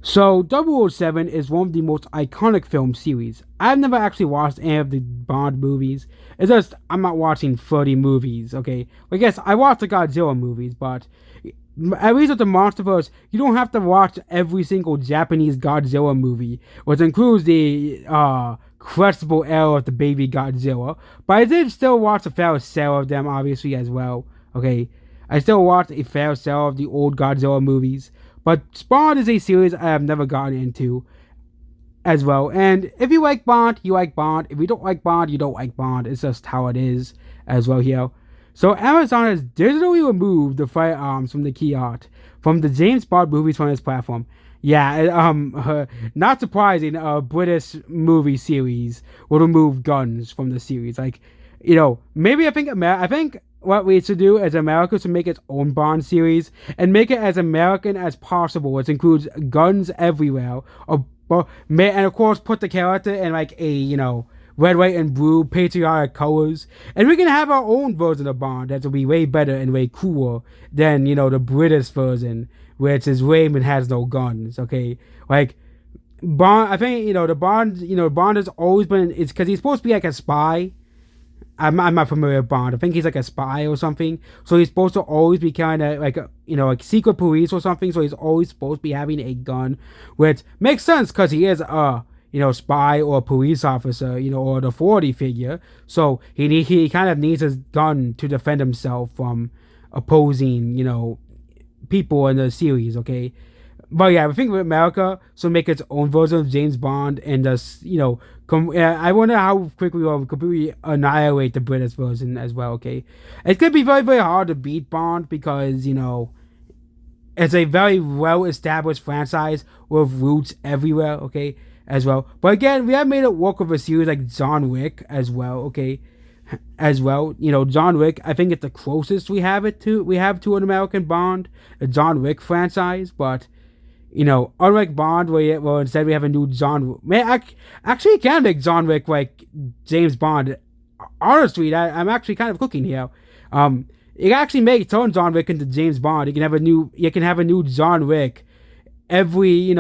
So 007 is one of the most iconic film series. I've never actually watched any of the Bond movies. It's just I'm not watching 30 movies, okay? I guess I watched the Godzilla movies, but at least with the MonsterVerse, you don't have to watch every single Japanese Godzilla movie, which includes the questionable era of the baby Godzilla. But I did still watch a fair share of them, obviously, as well, okay? I still watched a fair share of the old Godzilla movies. But Spawn is a series I have never gotten into as well. And if you like Bond, you like Bond. If you don't like Bond, you don't like Bond. It's just how it is as well here. So Amazon has digitally removed the firearms from the kiosk from the James Bond movies from its platform. Yeah, not surprising. A British movie series will remove guns from the series. Like, maybe I think what we should do as America should make its own Bond series and make it as American as possible, which includes guns everywhere. And of course, put the character in like a red, white, and blue patriotic colors, and we can have our own version of Bond that will be way better and way cooler than the British version, which is Raymond has no guns. Okay, like Bond. I think the Bond. Bond has always been. It's because he's supposed to be like a spy. I'm not familiar with Bond. I think he's like a spy or something. So he's supposed to always be kind of like like secret police or something. So he's always supposed to be having a gun, which makes sense because he is a spy or a police officer, or the authority figure. So he kind of needs his gun to defend himself from opposing people in the series. Okay, but yeah, I think with America, so make its own version of James Bond and just I wonder how quickly we'll completely annihilate the British version as well. Okay, it's gonna be very very hard to beat Bond because it's a very well established franchise with roots everywhere. Okay, as well. But again, we have made it work with a series like John Wick as well. Okay, as well. John Wick. I think it's the closest we have to an American Bond, the John Wick franchise, but unlike Bond, where instead we have a new John. Man, actually, you can make John Wick like James Bond. Honestly, I'm actually kind of cooking here. You can actually turn John Wick into James Bond. You can have a new John Wick every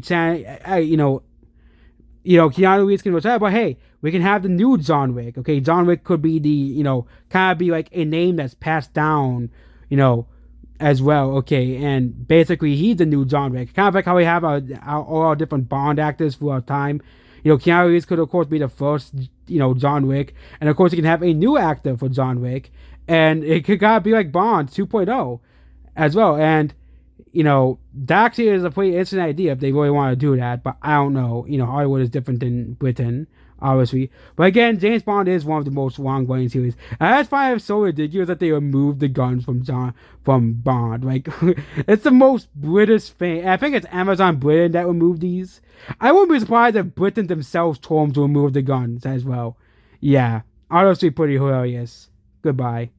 channel. Keanu Reeves can retire, but hey, we can have the new John Wick. Okay, John Wick could be kind of be like a name that's passed down. As well, okay, and basically he's the new John Wick. Kind of like how we have all our different Bond actors throughout time. Keanu Reeves could of course be the first, John Wick, and of course you can have a new actor for John Wick, and it could kind of be like Bond 2.0 as well. And that actually is a pretty interesting idea if they really want to do that. But I don't know. Hollywood is different than Britain, obviously. But again, James Bond is one of the most long-running series. And I just find it so ridiculous that they removed the guns from Bond. Like, it's the most British thing. And I think it's Amazon Britain that removed these. I wouldn't be surprised if Britain themselves told them to remove the guns as well. Yeah, honestly, pretty hilarious. Goodbye.